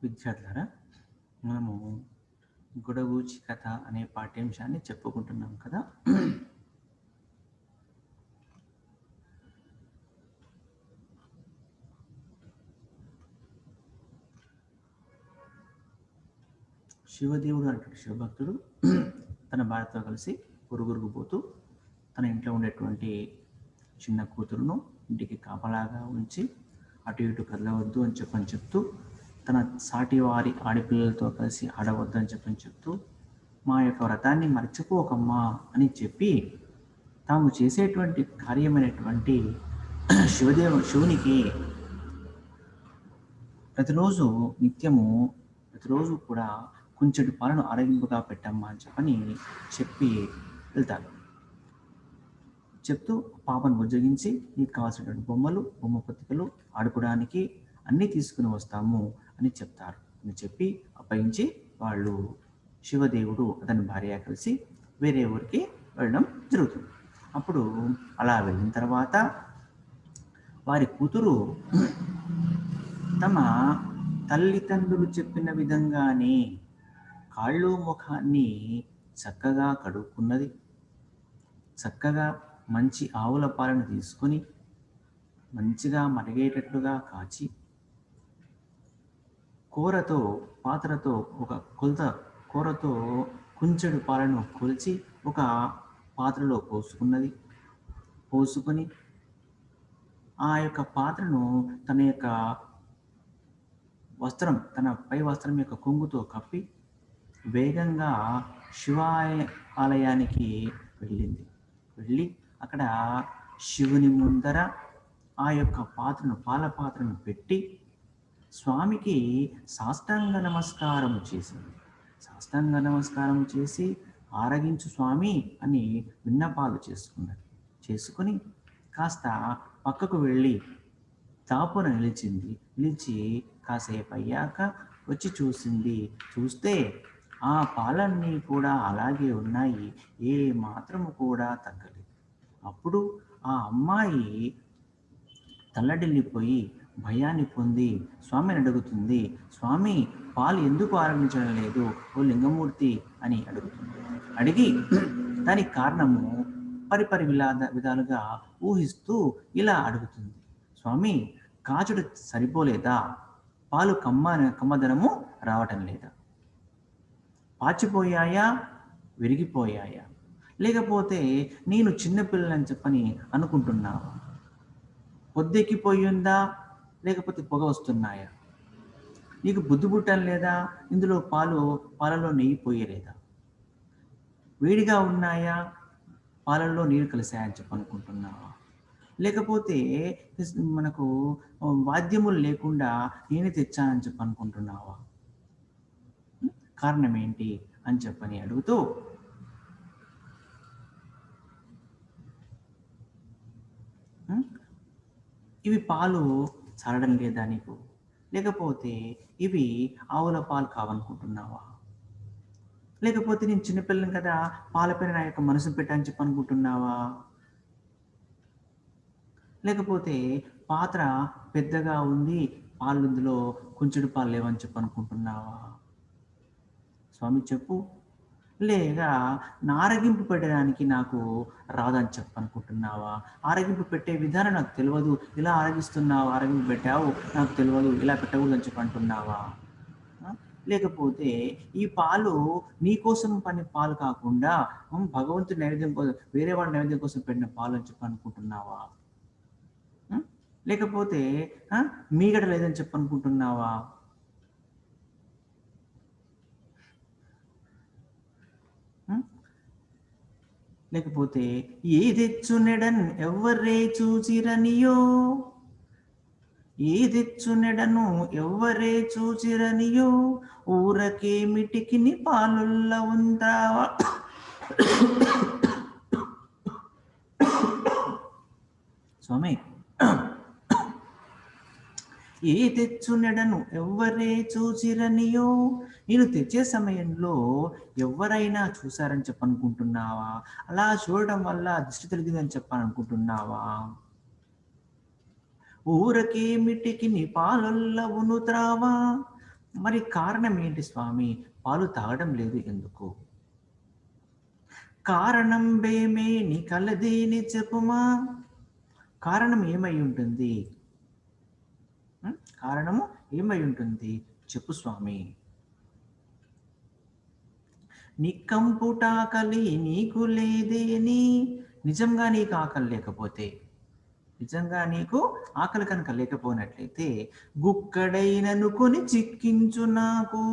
విద్యార్థులారా, మనము గుడగూచి కథ అనే పాఠ్యాంశాన్ని చెప్పుకుంటున్నాం కదా. శివదేవుడు అంటాడు, శివభక్తుడు తన భార్యతో కలిసి పొరుగురుకు పోతూ తన ఇంట్లో ఉండేటువంటి చిన్న కూతురును ఇంటికి కాపలాగా ఉంచి అటు ఇటు కదలవద్దు అని చెప్తూ, తన సాటి వారి ఆడపిల్లలతో కలిసి ఆడవద్దు అని చెప్తూ, మా యొక్క వ్రతాన్ని మర్చిపోకమ్మా అని చెప్పి తాము చేసేటువంటి కార్యమైనటువంటి శివునికి ప్రతిరోజు కూడా కొంచెం పాలను ఆరగింపుగా పెట్టమ్మా అని చెప్పి వెళ్తారు. చెప్తూ పాపను బుజ్జగించి నీకు కావాల్సినటువంటి బొమ్మ పత్రికలు ఆడుకోవడానికి అన్నీ తీసుకుని వస్తాము అని చెప్తారు. అని చెప్పి అప్పగించి వాళ్ళు శివదేవుడు అతని భార్య కలిసి వేరే ఊరికి వెళ్ళడం జరుగుతుంది. అప్పుడు అలా వెళ్ళిన తర్వాత వారి కూతురు తమ తల్లిదండ్రులు చెప్పిన విధంగానే కాళ్ళు ముఖాన్ని చక్కగా కడుక్కున్నది. చక్కగా మంచి ఆవుల పాలను తీసుకొని మంచిగా మరిగేటట్లుగా కాచి పాత్రతో ఒక కూరతో కుంచెడు పాలను కొలిచి ఒక పాత్రలో పోసుకొని ఆ యొక్క పాత్రను తన యొక్క తన పై వస్త్రం యొక్క కొంగుతో కప్పి వేగంగా ఆలయానికి వెళ్ళి అక్కడ శివుని ముందర ఆ యొక్క పాల పాత్రను పెట్టి స్వామికి సాష్టాంగ నమస్కారం చేసి ఆరగించు స్వామి అని విన్నపాలు చేసుకుని కాస్త పక్కకు వెళ్ళి తాపున నిలిచి కాసేపు అయ్యాక వచ్చి చూస్తే ఆ పాలన్నీ కూడా అలాగే ఉన్నాయి, ఏ మాత్రము కూడా తగ్గలేదు. అప్పుడు ఆ అమ్మాయి తల్లడిల్లిపోయి భయాన్ని పొంది స్వామిని అడుగుతుంది, స్వామి పాలు ఎందుకు ఆరంభించడం లేదు ఓ లింగమూర్తి అని అడిగి దానికి కారణము పరిపరి విధాలుగా ఊహిస్తూ ఇలా అడుగుతుంది, స్వామి కాచుడు సరిపోలేదా, పాలు కమ్మదనము రావటం లేదా, పాచిపోయాయా, విరిగిపోయాయా, లేకపోతే నేను చిన్నపిల్లని చెప్పని అనుకుంటున్నావా, పొద్దెక్కిపోయిందా, లేకపోతే పొగ వస్తున్నాయా, నీకు బుద్ధి పుట్టం లేదా, ఇందులో పాలలో నెయ్యి పోయలేదా, వేడిగా ఉన్నాయా, పాలల్లో నీరు కలిసాయని చెప్పనుకుంటున్నావా, లేకపోతే మనకు వాద్యములు లేకుండా నేనే తెచ్చానని చెప్పనుకుంటున్నావా, కారణం ఏంటి అని చెప్పని అడుగుతూ ఇవి పాలు చల్లడం లేదా నీకు, లేకపోతే ఇవి ఆవుల పాలు కావనుకుంటున్నావా, లేకపోతే నేను చిన్నపిల్లని కదా పాలపైన నా యొక్క మనసు పెట్టని చెప్పనుకుంటున్నావా, లేకపోతే పాత్ర పెద్దగా ఉంది పాలు ఇందులో కొంచెడు పాలు లేవని చెప్పనుకుంటున్నావా, స్వామి చెప్పు, లేదా ఆరగింపు పెట్టడానికి నాకు రాదని చెప్పనుకుంటున్నావా, ఆరగింపు పెట్టే విధానం నాకు తెలియదు, ఇలా ఆరగింపు పెట్టావు నాకు తెలియదు, ఇలా పెట్టకూడదని చెప్పంటున్నావా, లేకపోతే ఈ పాలు నీకోసం పని పాలు కాకుండా భగవంతుడి నైవేద్యం కోసం వేరే వాడి నైవేద్యం కోసం పెట్టిన పాలు అని చెప్పనుకుంటున్నావా, లేకపోతే మీగడ లేదని చెప్పనుకుంటున్నావా, లేకపోతే ఏదెచ్చునెడన్ ఎవ్వరే చూచిరనియో, ఏదెచ్చునెడను ఎవ్వరే చూచిరనియో, ఊరకే మిటికిని పాలుల్ల ఉందావా, స్వామి ఏ తెచ్చునెడను ఎవ్వరే చూచిరనియో, నేను తెచ్చే సమయంలో ఎవరైనా చూసారని చెప్పనుకుంటున్నావా, అలా చూడడం వల్ల దిష్టి తొలగిందని చెప్పాలనుకుంటున్నావా, ఊరకే మిటికి నీ పాలొల్ల ఉను త్రావా, మరి కారణం ఏంటి స్వామి? పాలు తాగడం లేదు ఎందుకు? కారణం బేమే నీ కలదేని చెప్పుమా. కారణం ఏమై ఉంటుంది? కారణము ఏమై ఉంటుంది చెప్పు స్వామి. నిక్కంపుటాకలి నీకు లేదేని. నిజంగా నీకు ఆకలి లేకపోతే, నిజంగా నీకు ఆకలి కనుక లేకపోయినట్లయితే, గుక్కడైననుకొని చిక్కించు నాకు,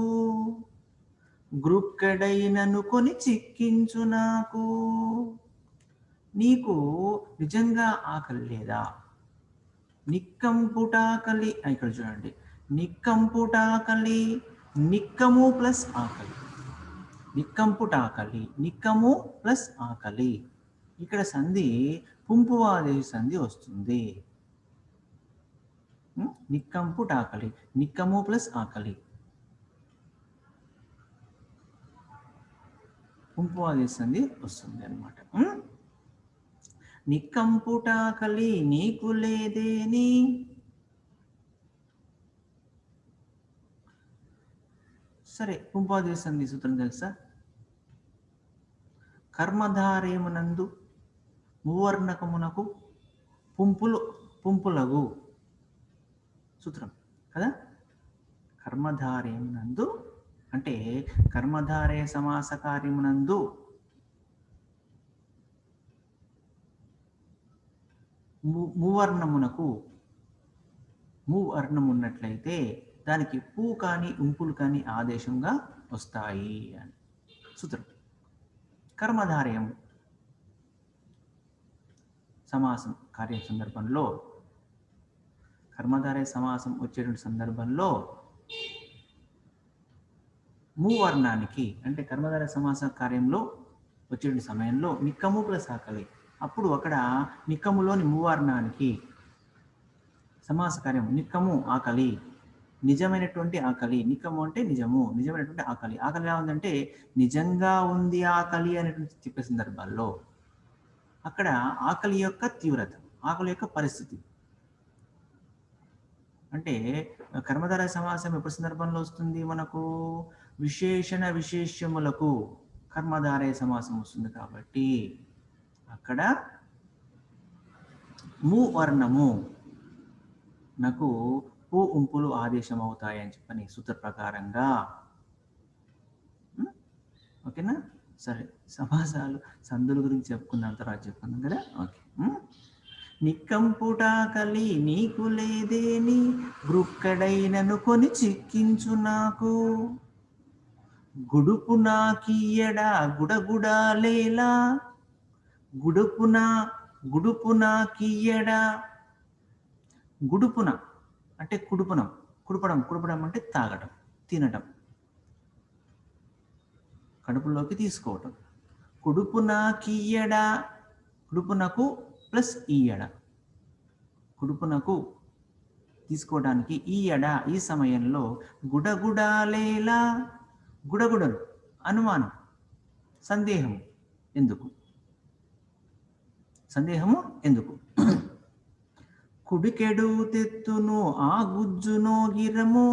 గ్రుక్కడైననుకొని చిక్కించు నాకు. నీకు నిజంగా ఆకలి లేదా? నిక్కంపుటాకలి, ఇక్కడ చూడండి, నిక్కంపుటాకలి, నిక్కము ప్లస్ ఆకలి, నిక్కంపుటాకలి, నిక్కము ప్లస్ ఆకలి. ఇక్కడ సంధి పుంపువాదేశ సంధి వస్తుంది. నిక్కంపుటాకలి, నిక్కము ప్లస్ ఆకలి, పుంపువాదేశ సంధి వస్తుంది అన్నమాట. నిక్కంపుటాకలి నీకు లేదేని. సరే, పుంపువాదేశ సంధి సూత్రం తెలుసా? కర్మధారేమునందు మువర్ణకమునకు పుంపులగు సూత్రం కదా. కర్మధారేమునందు అంటే కర్మధారే సమాస కార్యమునందు మువర్ణమునకు మువర్ణం ఉన్నట్లయితే దానికి పూ కానీ ఉంపులు కానీ ఆదేశంగా వస్తాయి అని సూత్రం. కర్మధారయం సమాసం కార్య సందర్భంలో, కర్మధారయ సమాసం వచ్చేటువంటి సందర్భంలో మూవర్ణానికి అంటే కర్మధారయ సమాస కార్యంలో వచ్చేటువంటి సమయంలో నిక్కము ప్లస్ ఆకలి, అప్పుడు అక్కడ నిక్కములోని మూవర్ణానికి సమాస కార్యం నిక్కము ఆకలి, నిజమైనటువంటి ఆకలి. నిక్కము అంటే నిజము, నిజమైనటువంటి ఆకలి. ఆకలి ఎలా ఉందంటే నిజంగా ఉంది ఆకలి అనేటువంటి చెప్పే సందర్భాల్లో అక్కడ ఆకలి యొక్క తీవ్రత, ఆకలి యొక్క పరిస్థితి. అంటే కర్మధారయ సమాసం ఎప్పుడు సందర్భంలో వస్తుంది మనకు? విశేషణ విశేష్యములకు కర్మధారయ సమాసం వస్తుంది కాబట్టి అక్కడ ము వర్ణము నాకు పూ ఉంపులు ఆదేశం అవుతాయని చెప్పని సూత్ర ప్రకారంగా. ఓకేనా? సరే, సమాసాలు సందుల గురించి చెప్పుకున్నాం, తర్వాత చెప్పుకున్నాం కదా. ఓకే. నిక్కంపుటాకలి నీకు లేదేని, గ్రుక్కడైననుకొని చిక్కించు నాకు, గుడుపు నాకియ్యడా గుడగుడా లేలా, గుడుపు నాకియ్యడా. గుడుపున అంటే కుడుపునం, కుడపడం అంటే తాగటం, తినటం, కడుపులోకి తీసుకోవటం. కుడుపునాకియ్యడా, కుడుపునకు ప్లస్ ఈయడ, కుడుపునకు తీసుకోవడానికి ఈయడ ఈ సమయంలో గుడగుడాలేలా. గుడగుడలు అనుమానం, సందేహము ఎందుకు? సందేహము ఎందుకు? కుడికెడు తెత్తును ఆ గుజ్జునో గిరము,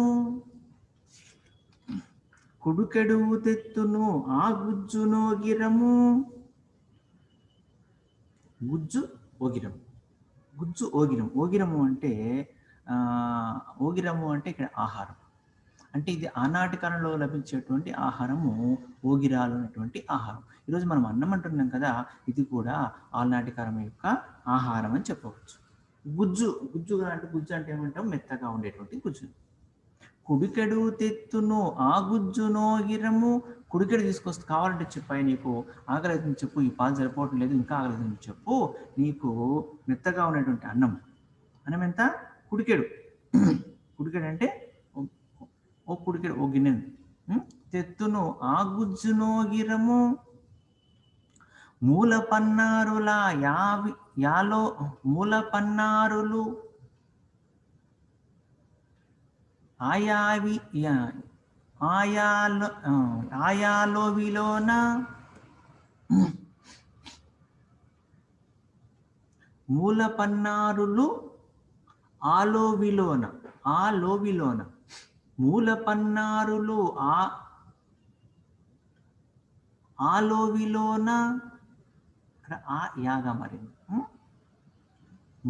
కుడికెడు తెత్తును ఆ గుజ్జునో గిరము. గుజ్జు ఓగిరము, గుజ్జు ఓగిరము. ఓగిరము అంటే ఓగిరము అంటే ఇక్కడ ఆహారం, అంటే ఇది ఆనాటి కాలంలో లభించేటువంటి ఆహారము, ఓగిరాలు అనేటువంటి ఆహారం. ఈరోజు మనం అన్నం అంటున్నాం కదా, ఇది కూడా ఆనాటి కాలం యొక్క ఆహారం అని చెప్పవచ్చు. గుజ్జు అంటే ఏమంటాం? మెత్తగా ఉండేటువంటి గుజ్జు. కుడికెడు తెత్తును ఆ గుజ్జునో గిరము. కుడికెడు తీసుకొస్తే కావాలంటే చెప్పాయి, నీకు ఆకలి అవుతుంది చెప్పు, ఈ పాలు సరిపోవటం లేదు, ఇంకా ఆకలి అవుతుంది చెప్పు, నీకు మెత్తగా ఉన్నటువంటి అన్నం ఎంత? కుడికెడు. కుడికెడు అంటే ఓ కుడికెడు, ఓ గిన్నె. తెత్తును ఆ గుజ్జునో గిరము, మూల పన్నారుల యాలో మూల పన్నారులు ఆయాలో విలోన మూల పన్నారులు ఆలోవిలోన మూల పన్నారులు ఆలోవిలోన ఇక్కడ ఆ యాగా మారింది.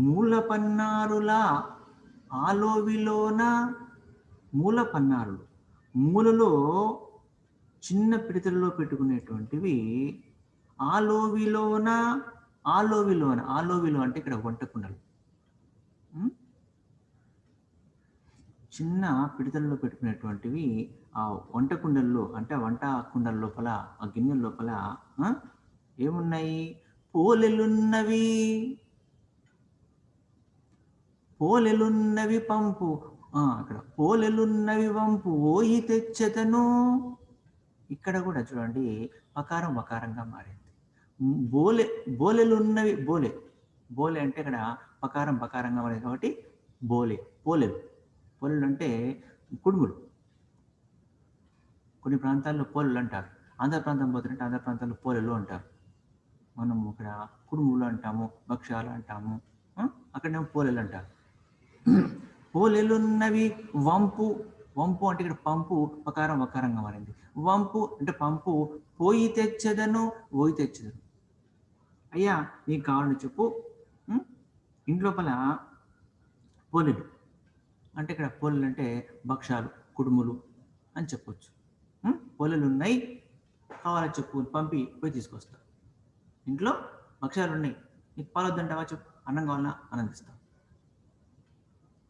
మూల పన్నారుల ఆలోవిలోన, మూల పన్నారులు మూలలో చిన్న పిడితలలో పెట్టుకునేటువంటివి ఆలోవిలోన, ఆలోవిలో అంటే ఇక్కడ వంట కుండలు, చిన్న పిడితలలో పెట్టుకునేటువంటివి ఆ వంట కుండల్లో, అంటే వంట కుండల లోపల, ఆ గిన్నెల లోపల ఏమున్నాయి? పోలెలున్నవి, పోలెలున్నవి పంపు, అక్కడ పోలెలున్నవి వంపు ఓయి తెచ్చెతను. ఇక్కడ కూడా చూడండి పకారం వకారంగా మారింది. బోలెలున్నవి, బోలె అంటే ఇక్కడ పకారం బకారంగా మారింది కాబట్టి పోలెలు అంటే కుడుములు. కొన్ని ప్రాంతాల్లో పోలెలు అంటారు. ఆంధ్ర ప్రాంతం పోతుంటే ఆంధ్ర ప్రాంతాల్లో పోలెలు అంటారు. మనం ఇక్కడ కుడుములు అంటాము, భక్ష్యాలు అంటాము, అక్కడేమో పోలెలు అంటారు. పోలెలున్నవి వంపు అంటే ఇక్కడ పంపు పకారం వకారంగా మారింది. వంపు అంటే పంపు పోయి తెచ్చదను, ఓయి తెచ్చదను. అయ్యా నీకు కావాలని చెప్పు. ఇంట్లోపల పోలెలు అంటే ఇక్కడ పోలెలు అంటే భక్ష్యాలు, కుడుములు అని చెప్పొచ్చు. పోలెలు ఉన్నాయి, కావాలని చెప్పు, పంపి పోయి తీసుకొస్తా. ఇంట్లో భక్ష్యాలు ఉన్నాయి, నీకు పాలొద్దంటావా చెప్పు, అన్నం కావాలన్నా ఆనందిస్తాం.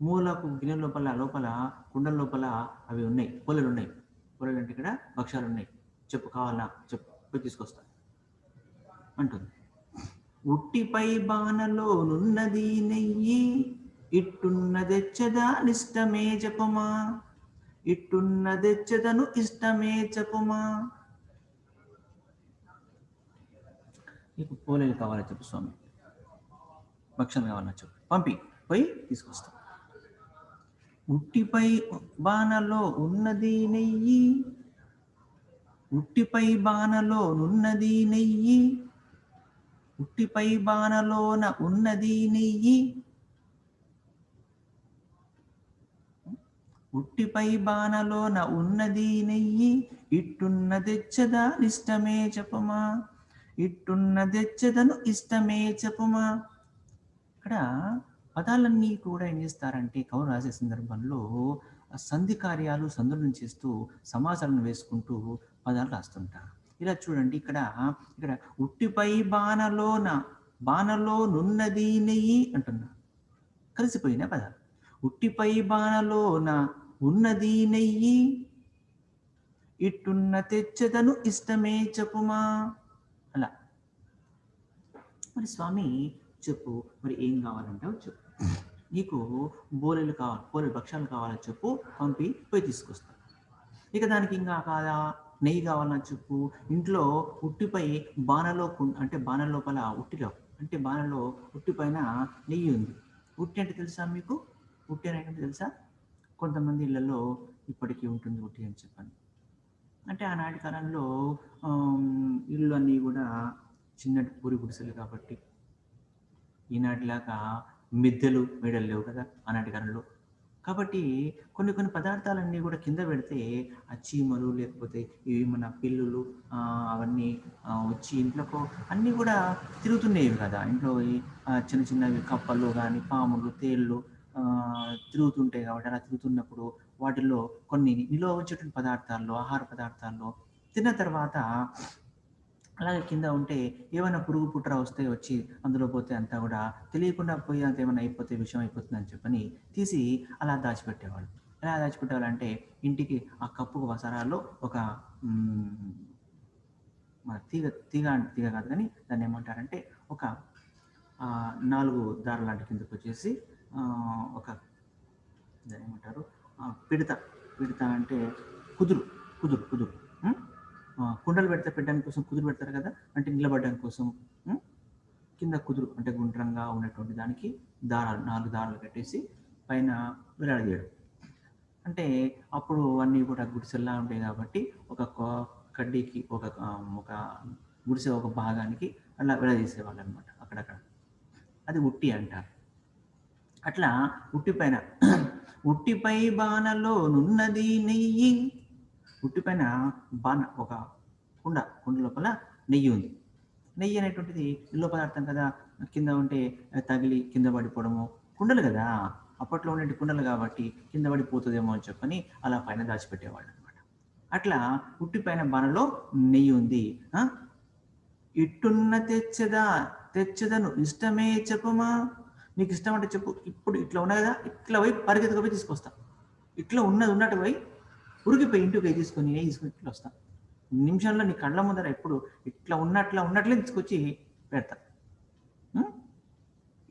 మూలకు గిన్నె లోపల కుండల లోపల అవి ఉన్నాయి, పోలెలు ఉన్నాయి. పోలెలు అంటే ఇక్కడ భక్ష్యాలు ఉన్నాయి, చెప్పు కావాలన్నా చెప్పు, పోయి తీసుకొస్తా అంటుంది. ఉట్టిపై బాణలో నున్నది నెయ్యి, ఇట్టున్నదెచ్చదా నిష్టమే జపమా, ఇట్టున్నదెచ్చదను ఇష్టమే జపమా. నీకు పోలేలు కావాలా చెప్పు స్వామి, భక్షణ కావాలన్నా చెప్పు, పంపి పోయి తీసుకొస్తాం. ఉట్టిపై బాణలో ఉన్నది నెయ్యి, ఉట్టిపై బాణలో నున్నది నెయ్యి, ఉట్టిపై బాణలోన ఉన్నది నెయ్యి, ఉట్టిపై బాణలోన ఉన్నది నెయ్యి, ఇట్టున్నదెచ్చదా నిష్టమే చెప్పమా, ఇట్టున్నదెచ్చదను ఇష్టమే చెప్పమా. ఇక్కడ పదాలన్నీ కూడా ఏం చేస్తారంటే కవులు రాసే సందర్భంలో సంధి కార్యాలు సందులను చేస్తూ సమాసాలను వేసుకుంటూ పదాలు రాస్తుంటారు. ఇలా చూడండి, ఇక్కడ ఉట్టిపై బాణలో నున్నది నెయ్యి అంటున్నా, కలిసిపోయిన పదాలు. ఉట్టిపై బాణలోన ఉన్నది నెయ్యి, ఇట్టున్న తెచ్చదను ఇష్టమే చెప్పుమా. అలా మరి స్వామి చెప్పు, మరి ఏం కావాలంటావు చెప్పు, నీకు పోలేలు భక్ష్యాలు కావాలని చెప్పు, పంపి పోయి తీసుకొస్తా. ఇక దానికి ఇంకా కాదా, నెయ్యి కావాలని చెప్పు. ఇంట్లో ఉట్టిపై బాణలో అంటే బాణల లోపల ఉట్టిలో అంటే బాణలో ఉట్టి పైన నెయ్యి ఉంది. ఉట్టి అంటే తెలుసా మీకు? ఉట్టి అనేటువంటి తెలుసా? కొంతమంది ఇళ్లలో ఇప్పటికీ ఉంటుంది ఉట్టి అని చెప్పండి. అంటే ఆనాటి కాలంలో ఇళ్ళు అన్నీ కూడా చిన్నటి పూరి గుడిసెలు కాబట్టి ఈనాటిలాగా మిద్దెలు మేడలు లేవు కదా ఆనాటి కాలంలో. కాబట్టి కొన్ని పదార్థాలన్నీ కూడా కింద పెడితే ఆ చీమలు లేకపోతే ఇవి మన పిల్లులు అవన్నీ వచ్చి ఇంట్లోకి అన్నీ కూడా తిరుగుతున్నాయి కదా. ఇంట్లో చిన్న చిన్నవి కప్పలు కానీ పాములు తేళ్ళు తిరుగుతుంటాయి కాబట్టి అలా తిరుగుతున్నప్పుడు వాటిల్లో కొన్ని నిలువ వచ్చేటువంటి పదార్థాల్లో ఆహార పదార్థాల్లో తిన్న తర్వాత అలాగే కింద ఉంటే ఏమైనా పురుగు పుట్ర వస్తే వచ్చి అందులో పోతే అంతా కూడా తెలియకుండా పోయి అంత ఏమైనా అయిపోతే విషయం అయిపోతుందని చెప్పని తీసి అలా దాచిపెట్టేవాళ్ళు. ఎలా దాచిపెట్టేవాళ్ళంటే ఇంటికి ఆ కప్పుకు వసరాల్లో ఒక తీగ కాదు కానీ దాన్ని ఏమంటారంటే ఒక 4 దారుల లాంటి కిందకు వచ్చేసి ఒక దాన్ని ఏమంటారు పిడత అంటే కుదురు కుండలు పెట్టడానికి కోసం కుదురు పెడతారు కదా, అంటే నిలబడడానికి కోసం కింద కుదురు అంటే గుండ్రంగా ఉన్నటువంటి దానికి 4 దారాలు కట్టేసి పైన వేలాడదీయడం. అంటే అప్పుడు అన్నీ కూడా గుడిసెల్లా ఉంటాయి కాబట్టి ఒక కడ్డీకి ఒక గుడిసె ఒక భాగానికి అలా వేలాడదీసేవాళ్ళు అనమాట అక్కడక్కడ. అది ఉట్టి అంటారు. అట్లా ఉట్టి పైన ఉట్టిపై బాణలో నున్నది నెయ్యి. ఉట్టిపైన బాణ ఒక కుండ లోపల నెయ్యి ఉంది. నెయ్యి అనేటువంటిది నిల్వ పదార్థం కదా, కింద ఉంటే తగిలి కింద పడిపోవడము. కుండలు కదా అప్పట్లో ఉండే కుండలు కాబట్టి కింద పడిపోతుందేమో అని చెప్పని అలా పైన దాచిపెట్టేవాళ్ళు అనమాట. అట్లా ఉట్టిపైన బాణలో నెయ్యి ఉంది. ఇట్టున్న తెచ్చదను ఇష్టమే చెప్పుమా. నీకు ఇష్టం అంటే చెప్పు. ఇప్పుడు ఇట్లా ఉన్నా కదా, ఇట్లా పోయి పరిగెత్తుకు పోయి తీసుకొస్తా. ఇట్లా ఉన్నది ఉన్నట్టు పోయి ఉరికిపోయి ఇంటికి పోయి తీసుకొని ఇట్లా వస్తా. నిమిషంలో నీ కళ్ళ ముందర ఎప్పుడు ఇట్లా ఉన్నట్లే తీసుకొచ్చి పెడతా.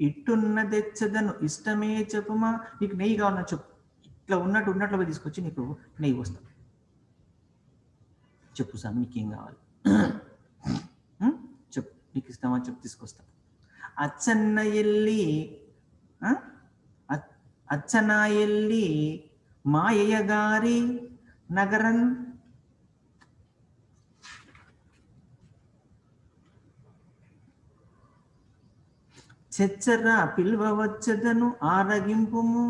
ఇట్టున్న తెచ్చదను ఇష్టమే చెప్పుమా. నీకు నెయ్యి కావాలన్నా చెప్పు. ఇట్లా ఉన్నట్లు పోయి తీసుకొచ్చి నీకు నెయ్యి వస్తా. చెప్పు స్వామి నీకేం కావాలి, చెప్పు. నీకు ఇష్టమా చెప్పు, తీసుకొస్తా. అచ్చన్న ఎల్లి మాయయ్య గారి నగరం చెచ్చరా పిలువవచ్చదను ఆరగింపుము.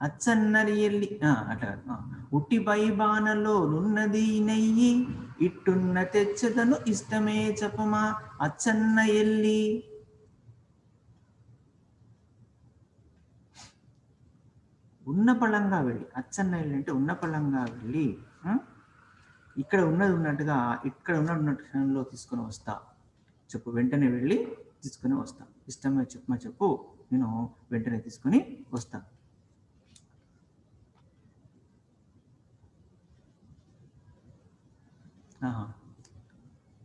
అచ్చన్నరి ఎల్లి అట్లా ఉట్టిపై బాణలో నున్నది నెయ్యి. ఇట్టున్న తెచ్చదను ఇష్టమే చెప్పమా. అచ్చన్న ఎల్లి ఉన్న పళ్ళంగా వెళ్ళి, అచ్చన్న ఎల్లి అంటే ఉన్న పళ్ళంగా వెళ్ళి ఇక్కడ ఉన్నది ఉన్నట్టుగా ఇక్కడ ఉన్నట్టులో తీసుకొని వస్తా. చెప్పు. వెంటనే వెళ్ళి తీసుకొని వస్తా. ఇష్టమే చెప్పమా చెప్పు, నేను వెంటనే తీసుకొని వస్తా.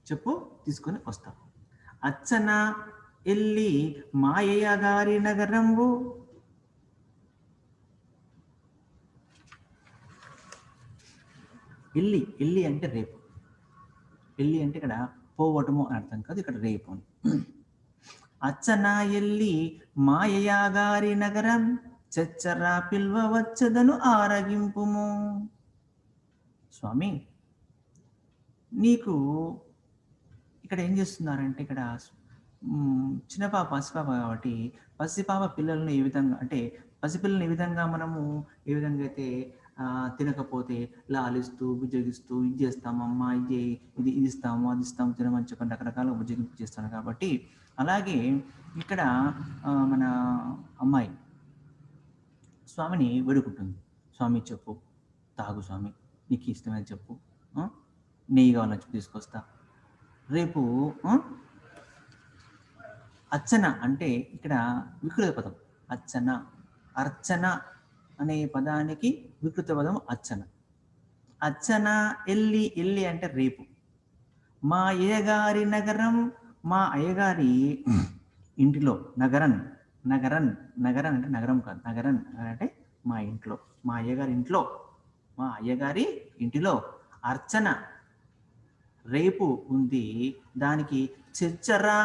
చెప్పు, తీసుకొని వస్తా. అచ్చన ఎల్లి మాయయ్య గారి నగరంబు. ఎల్లి అంటే రేపు. ఎల్లి అంటే ఇక్కడ పోవటము అని అర్థం కాదు, ఇక్కడ రేపు అని. అచ్చన ఎల్లి మాయయ్య గారి నగరం చెచ్చరా పిల్వవచ్చదను ఆరగింపుము. స్వామి నీకు ఇక్కడ ఏం చేస్తున్నారంటే, ఇక్కడ చిన్నపాప పసిపాప కాబట్టి పసిపాప పిల్లలను ఏ విధంగా అంటే పసిపిల్లలను ఏ విధంగా మనము ఏ విధంగా అయితే తినకపోతే లాలిస్తూ బుజ్జగిస్తూ ఇది చేస్తామమ్మా, ఇది ఇస్తాము అది ఇస్తాము తినమని చెప్పి రకరకాలుగా బుజ్జగింపు చేస్తాను. కాబట్టి అలాగే ఇక్కడ మన అమ్మాయి స్వామిని వేడుకుంటుంది. స్వామి చెప్పు, తాగు స్వామి, నీకు ఇష్టమైన చెప్పు, నెయ్యి కావాలని చెప్పి తీసుకొస్తా. రేపు అర్చన అంటే ఇక్కడ వికృత పదం అర్చన. అర్చన అనే పదానికి వికృత పదం అర్చన. అర్చన ఎల్లి అంటే రేపు. మా అయ్యగారి నగరం, మా అయ్యగారి ఇంటిలో. నగరన్ అంటే నగరం కాదు, నగరన్ అంటే మా ఇంట్లో, మా అయ్యగారి ఇంట్లో, మా అయ్యగారి ఇంటిలో అర్చన రేపు ఉంది. దానికి చెచ్చరా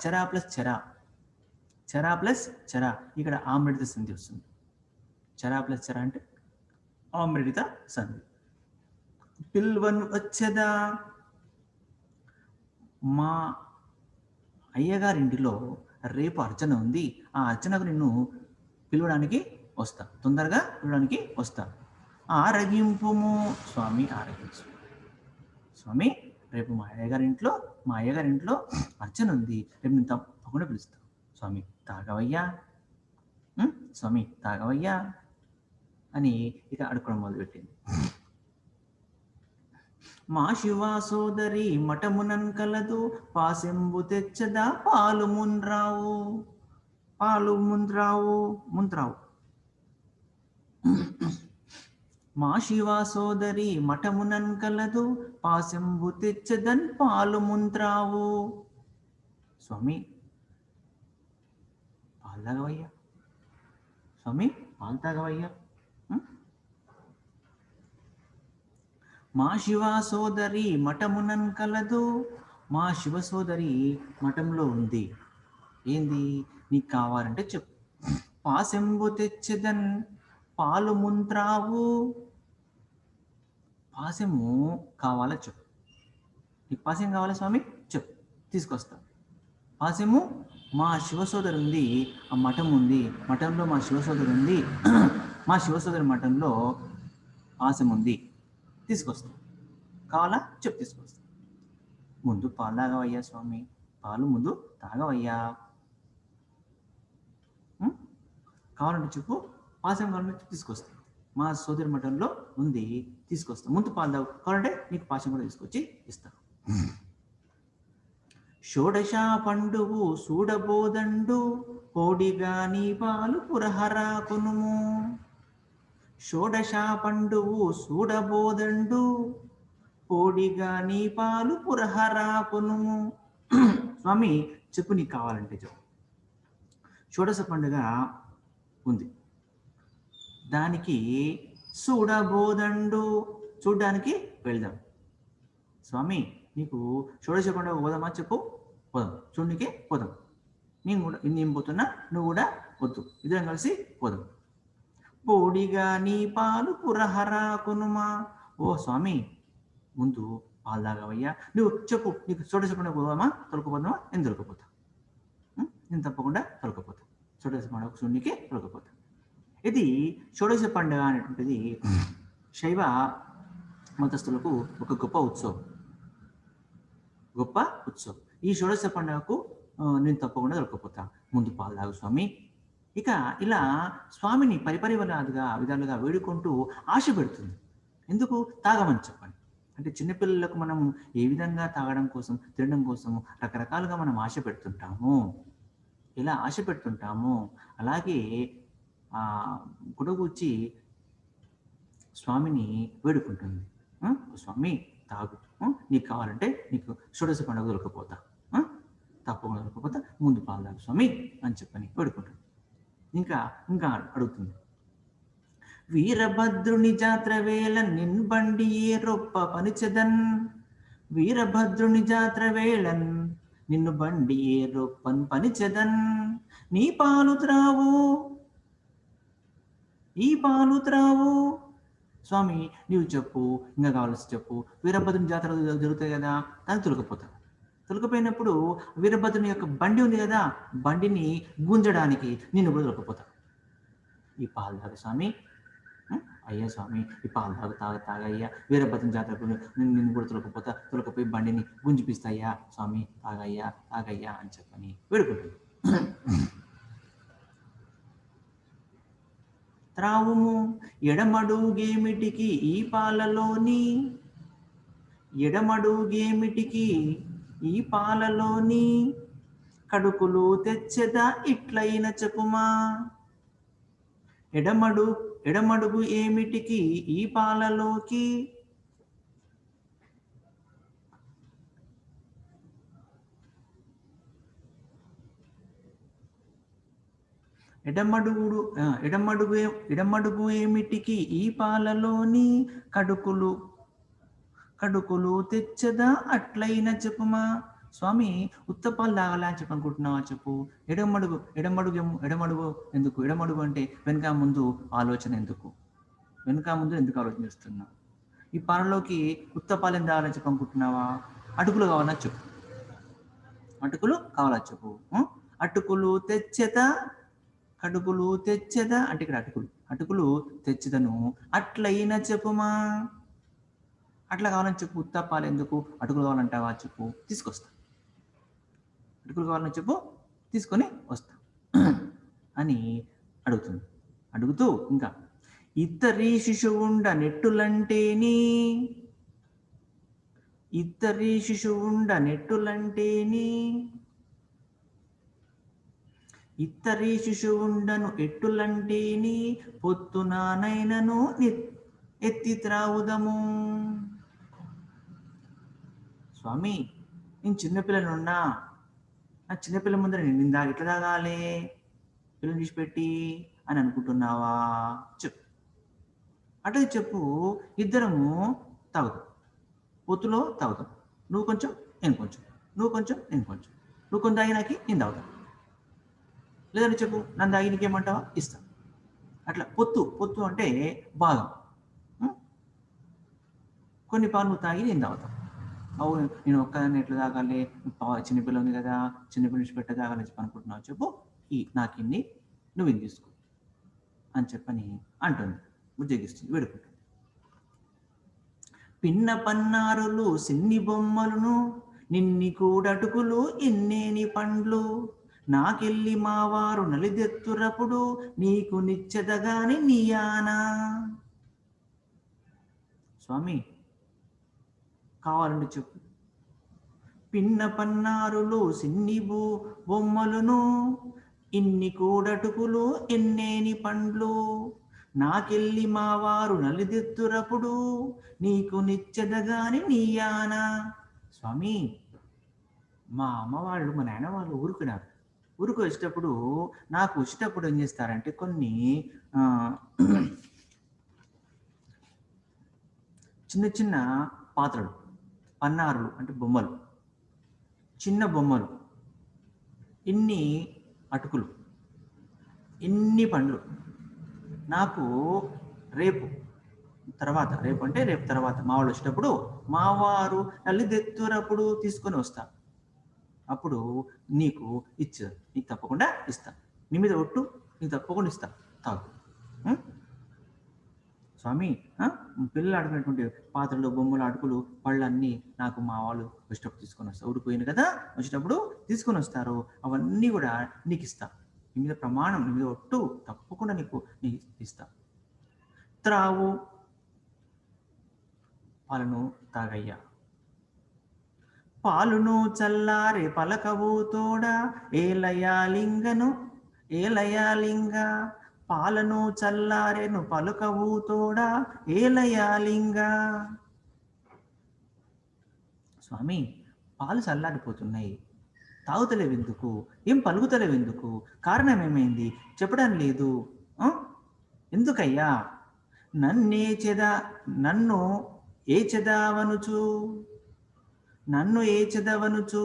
చెరా ప్లస్ చెరా ఇక్కడ ఆమ్రిత సంధి వస్తుంది. చెరా ప్లస్ చెరా అంటే ఆమ్రిత సంధి. పిల్వన్ వచ్చేదా, మా అయ్యగారింటిలో రేపు అర్చన ఉంది, ఆ అర్చనకు నిన్ను పిలవడానికి వస్తా, తొందరగా పిలవడానికి వస్తా. ఆరగింపుము స్వామి, ఆరగించు స్వామి. రేపు మా అయ్యగారింట్లో అర్చన ఉంది, రేపు నేను తప్పకుండా పిలుస్తాను. స్వామి తాగవయ్యా, స్వామి తాగవయ్యా అని ఇక అడుక్కోవడం మొదలుపెట్టింది. మా శివ సోదరి మఠమునన్ కలదు, పాసెంబు తెచ్చదా పాలు ముంద్రావు. మా శివ సోదరి మఠమునన్ కలదు, పాసెంబు తెచ్చదన్ పాలు ముంత్రావు. స్వామి పాలు తాగవయ్యా, స్వామి పాలు తాగవయ్యా. మా శివ సోదరి మఠమునన్ కలదు, మా శివ సోదరి మఠంలో ఉంది. ఏంది నీకు కావాలంటే చెప్పు. పాసెంబు తెచ్చదన్ పాలు ముంత్రావు. పాసెము కావాలా చెప్పు. నీకు పాసెం కావాలా స్వామి చెప్పు, తీసుకొస్తా. పాసెము మా శివసోదరు ఉంది, ఆ మఠం ఉంది, మఠంలో మా శివసోదరు ఉంది, మా శివసోదరి మఠంలో పాశం ఉంది, తీసుకొస్తాం. కావాలా చెప్పు తీసుకొస్తాం. ముందు పాలు తాగవయ్యా స్వామి, పాలు ముందు తాగవయ్యా. కావాలంటే చెప్పు, పాశం కావాలంటే తీసుకొస్తాం. మా సోదరి మఠంలో ఉంది, తీసుకొస్తాం. ముందు పాలు తాగు, కావాలంటే నీకు పాశం కూడా తీసుకొచ్చి ఇస్తాను. షోడశ పండువు సూడబోదండు కోడిగా నీ పాలు పురహరా కొనుము. షోడశ పండువు సూడబోదండు కోడిగా నీ పాలు పురహరా కొనుము. స్వామి చెప్పు, నీకు కావాలంటే చెప్పు. షోడశ పండుగ ఉంది, దానికి చూడబోదండు, చూడ్డానికి వెళ్దాం. స్వామి నీకు షోడశ పండుగ పోదామా చెప్పు, పోదాం. చూడనికి పోదాం. నేను పోతున్నా, నువ్వు కూడా వద్దు, ఇద్దరం కలిసి పోదాం. పోడిగా నీ పాలు పురహరా కొనుమా. ఓ స్వామి ముందు పాలు తాగవయ్యా, నువ్వు చెప్పు, నీకు షోడశ పండుగ పోదామా, తొలకపోదామా? నేను దొరకపోతా, నేను తప్పకుండా తొలకపోతా. షోడశ పండుగ చూడనికి తొలకపోతా. ఇది షోడశ పండుగ అనేటువంటిది శైవ మతస్థులకు ఒక గొప్ప ఉత్సవం, గొప్ప ఉత్సవం. ఈ షోడశ పండుగకు నేను తప్పకుండా దొరకపోతా, ముందు పాలు తాగు స్వామి. ఇక ఇలా స్వామిని విధాలుగా వేడుకుంటూ ఆశ పెడుతుంది. ఎందుకు? తాగమని చెప్పండి. అంటే చిన్నపిల్లలకు మనం ఏ విధంగా తాగడం కోసం, తినడం కోసం రకరకాలుగా మనం ఆశ పెడుతుంటాము. ఇలా ఆశ పెడుతుంటాము, అలాగే గుడగూర్చి స్వామిని వేడుకుంటుంది. స్వామి తాగు, నీకు కావాలంటే నీకు షోడశ పండుగ దొరకపోతా, తప్పకుండా దొరకపోతా, ముందు పాలు తాగు స్వామి అని చెప్పని వేడుకుంటుంది. ఇంకా ఇంకా అడుగుతుంది. వీరభద్రుని జాత్ర వేళ నిన్బండి ఏ రొప్ప పనిచెదన్. వీరభద్రుని జాత్ర వేళన్ నిన్ను బండి ఏ రొప్పన్ పనిచెదన్. నీ పాలు త్రావు, ఈ పాలు త్రావు. స్వామి నీవు చెప్పు, ఇంకా కావాల్సి చెప్పు. వీరభద్రుని జాతర జరుగుతాయి కదా, దాన్ని తొలకపోతా. తొలకపోయినప్పుడు వీరభద్రుని యొక్క బండి ఉంది కదా, బండిని గుంజడానికి నిన్ను కూడా తొలకపోతా. ఈ పాలు తాగు స్వామి, అయ్యా స్వామి ఈ పాలు తాగయ్యా, వీరభద్రుని జాతరకు నిన్ను కూడా తొలకపోయి బండిని గుంజిపిస్తాయ్యా స్వామి, తాగయ్యా అని చెప్పని వేడుకుంటుంది. త్రావుము ఎడమడుగేమిటికి ఈ పాలలోని, ఎడమడుగేమిటికి ఈ పాలలోని కడుకులు తెచ్చెదా ఇట్లయిన చెప్పుమా. ఎడమడుగు ఏమిటికి ఈ పాలలోకి, ఎడమడుగు ఏమిటికి ఈ పాలలోని కడుకులు తెచ్చదా అట్లయిన చెప్పుమా. స్వామి ఉత్తపాలు తాగాలా అని చెప్పనుకుంటున్నావా చెప్పు. ఎడమడుగు ఎందుకు? ఎడమడుగు అంటే వెనక ముందు ఆలోచన ఎందుకు? వెనక ముందు ఎందుకు ఆలోచన చేస్తున్నావు? ఈ పాలలోకి ఉత్తపాలు ఏం తాగాలని చెప్పనుకుంటున్నావా? అటుకులు కావాలా చెప్పు, అటుకులు కావాలా చెప్పు. అటుకులు తెచ్చదా, కడుకులు తెచ్చదా అంటే ఇక్కడ అటుకులు తెచ్చదను అట్లయిన చెప్పుమా. అట్లా కావాలని చెప్పు. ఉత్తపాలు ఎందుకు? అటుకులు కావాలంటావా చెప్పు, తీసుకొస్తా. అటుకులు కావాలని చెప్పు, తీసుకొని వస్తా అని అడుగుతుంది. అడుగుతూ ఇంకా ఇద్దరి శిశువుండ నెట్టులంటేని, ఇద్దరి శిశువుండ నెట్టులంటేని, ఇద్దరి శిశువుండను ఎట్టులంటేని పొత్తునానైనను ఎత్తి త్రావుదము. స్వామి నేను చిన్నపిల్లనున్నా, నా చిన్నపిల్ల ముందర నేను ఎట్లా తాగాలి, పిల్లలు తీసిపెట్టి అని అనుకుంటున్నావా చెప్పు. అటు చెప్పు. ఇద్దరము తాగుతాం, పొత్తులో తాగుతాం. నువ్వు కొంచెం నేను కొంచెం, నువ్వు కొంచెం నేను కొంచెం, నువ్వు కొంచెం తాగినాకి నేను తాగుతాను. లేదని చెప్పు, నన్ను తాగి నీకేమంటావా ఇస్తా. అట్లా పొత్తు అంటే భాగం. కొన్ని పాలు నువ్వు తాగి నేను తాగుతాను. అవును నేను ఒక్కదాన్ని ఎట్లా తాగాలి, చిన్నపిల్ల ఉంది కదా, చిన్నపిల్ల నుంచి పెట్ట తాగాలని చెప్పి అనుకుంటున్నావు చెప్పు, నాకు ఇన్ని, నువ్వు ఇన్ని తీసుకో అని చెప్పని అంటుంది, ఉద్యోగిస్తుంది, వేడుకుంటుంది. పిన్న పన్నారులు సిన్ని బొమ్మలును నిన్ని కూడటుకులు ఎన్నేని పండ్లు నాకెళ్ళి మావారు నలిదెత్తురప్పుడు నీకు నిచ్చెదగాని నీయానా. స్వామి కావాలంటే చెప్పు. పిన్న పన్నారులు సిన్ని బొమ్మలును ఇన్ని కూడటుకులు ఎన్నేని పండ్లు నాకెళ్ళి మావారు నలిదెత్తురప్పుడు నీకు నిచ్చెదగాని నీయానా. స్వామి మా అమ్మ వాళ్ళు మా నాన్న వాళ్ళు ఊరుకున్నారు, ఊరికి వచ్చేటప్పుడు నాకు వచ్చేటప్పుడు ఏం చేస్తారంటే కొన్ని చిన్న చిన్న పాత్రలు, పన్నారులు అంటే బొమ్మలు, చిన్న బొమ్మలు, ఇన్ని అటుకులు, ఇన్ని పండ్లు నాకు రేపు రేపు అంటే రేపు తర్వాత మా వాళ్ళు వచ్చేటప్పుడు మా వారు నల్లిదెత్తురప్పుడు తీసుకొని వస్తా, అప్పుడు నీకు నీకు తప్పకుండా ఇస్తా, నీ మీద ఒట్టు, నీకు తప్పకుండా ఇస్తా, తాగు. స్వామి పిల్లలు ఆడుకునేటువంటి పాత్రలు, బొమ్మలు, అటుకులు, పళ్ళన్నీ నాకు మా వాళ్ళు వచ్చేటప్పుడు తీసుకొని వస్తారు, ఊడిపోయింది కదా వచ్చేటప్పుడు తీసుకొని వస్తారు, అవన్నీ కూడా నీకు ఇస్తా, నీ మీద ప్రమాణం, నీ మీద ఒట్టు, తప్పకుండా నీకు ఇస్తా. త్రావు పాలను తాగయ్యా, పాలును చల్లారే పలకవు తోడ ఏలయాలింగను ఏలయాలింగ, పాలను చల్లారెను పలుకవు తోడ ఏలయాలింగ. స్వామి పాలు చల్లారిపోతున్నాయి, తాగుతలేవెందుకు, ఏం పలుకుతలేవెందుకు, కారణం ఏమైంది చెప్పడం లేదు, ఎందుకయ్యా, నన్ను ఏ చెదావనుచు, నన్ను ఏ చెదవనుచు.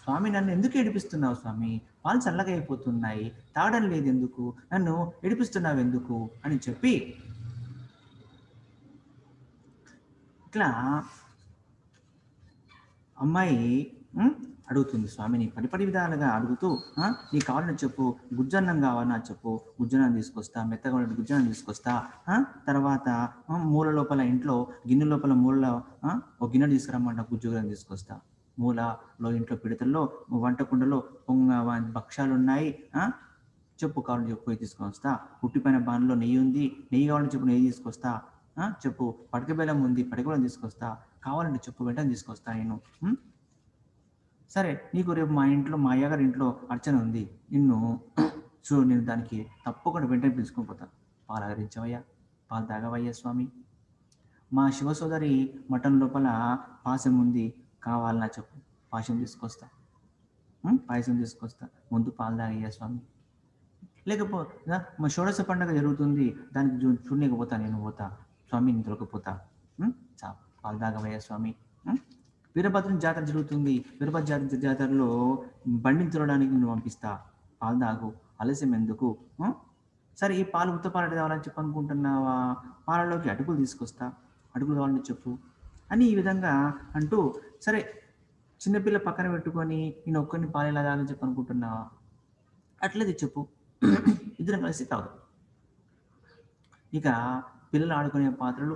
స్వామి నన్ను ఎందుకు ఏడిపిస్తున్నావు స్వామి, పాలు చల్లగా అయిపోతున్నాయి, తాగడం లేదు ఎందుకు, నన్ను ఏడిపిస్తున్నావు ఎందుకు అని చెప్పి ఇట్లా అమ్మాయి అడుగుతుంది స్వామిని, పడి విధాలుగా అడుగుతూ, నీకు కావాలని చెప్పు, గుజ్జన్నం కావాలన్నా చెప్పు, గుజ్జన్నం తీసుకొస్తా, మెత్తగా ఉన్న గుజ్జన్నం తీసుకొస్తా, తర్వాత మూల లోపల ఇంట్లో గిన్నె లోపల మూలలో ఒక గిన్నె తీసుకురమ్మంట, గుజ్జుగరం తీసుకొస్తా, మూలలో ఇంట్లో పిడతల్లో వంటకుండలో భక్ష్యాలు ఉన్నాయి, చెప్పు కావాలని చెప్పు పోయి తీసుకొని వస్తా, పుట్టిపోయిన బాణలో నెయ్యి ఉంది, నెయ్యి కావాలని చెప్పు నెయ్యి తీసుకొస్తా, చెప్పు పడక బెల్లం ఉంది, పడక బెల్లం తీసుకొస్తా, కావాలంటే చెప్పు వెంటనే తీసుకొస్తా నేను. సరే నీకు రేపు మా ఇంట్లో మా అయ్యగారి ఇంట్లో అర్చన ఉంది, నేను దానికి తప్పకుండా వెంటనే పిలుచుకొని పోతాను, పాలు ఆగరించవయ్యా, పాలు తాగవయ్యా స్వామి. మా శివ సోదరి మటన్ లోపల పాశం ఉంది, కావాలన్నా చెప్పు, పాశం తీసుకొస్తా, పాయసం తీసుకొస్తా, ముందు పాలు తాగయ్యా స్వామి. లేకపోతే మా షోడశ పండుగ జరుగుతుంది, దానికి చూడలేక పోతా, నేను పోతా స్వామి, నేను దొరకపోతా, పాలు తాగవయ్యా స్వామి. వీరభద్రం జాతర జరుగుతుంది, వీరభద్ర జాతరలో బండిని తిరగడానికి నేను పంపిస్తా, పాలు తాగు, ఆలస్యం ఎందుకు. సరే ఈ పాలు ఉత్త పాలు కావాలని చెప్పి అనుకుంటున్నావా, పాలలోకి అటుకులు తీసుకొస్తా, అటుకులు కావాలని చెప్పు అని ఈ విధంగా అంటూ, సరే చిన్నపిల్ల పక్కన పెట్టుకొని నేను ఒక్కరిని పాలు ఎలా తాగని చెప్పి అనుకుంటున్నావా, అట్లది చెప్పు, ఇద్దరం కలిసి తాగు. ఇక పిల్లలు ఆడుకునే పాత్రలు,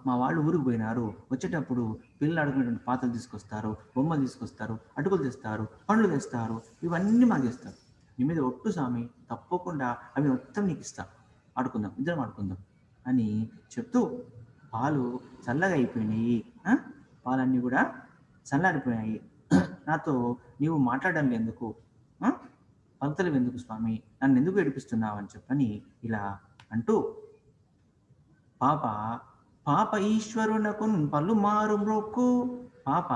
మా వాళ్ళు ఊరికి పోయినారు, వచ్చేటప్పుడు పిల్లలు ఆడుకునేటువంటి పాత్రలు తీసుకొస్తారు, బొమ్మలు తీసుకొస్తారు, అటుకులు తెస్తారు, పండ్లు తెస్తారు, ఇవన్నీ మాకు ఇస్తారు, నీ మీద ఒట్టు స్వామి, తప్పకుండా అవి మొత్తం నీకు ఇస్తా, ఆడుకుందాం, ఇద్దరం ఆడుకుందాం అని చెప్తూ, పాలు చల్లగా అయిపోయినాయి, పాలన్నీ కూడా చల్లారిపోయినాయి, నాతో నీవు మాట్లాడడం ఎందుకు, పలుకుతలు ఎందుకు స్వామి, నన్ను ఎందుకు ఏడిపిస్తున్నావు అని చెప్పని ఇలా అంటూ, పాప ఈశ్వరునకు పలుమారు మ్రొక్కు, పాప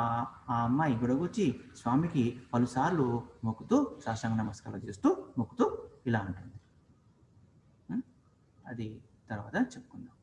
ఆ అమ్మాయి గుడగొచ్చి స్వామికి పలుసార్లు మొక్కుతూ, సాష్టాంగ నమస్కారాలు చేస్తూ మొక్కుతూ ఇలా అంటుంది. అది తర్వాత చెప్పుకుందాం.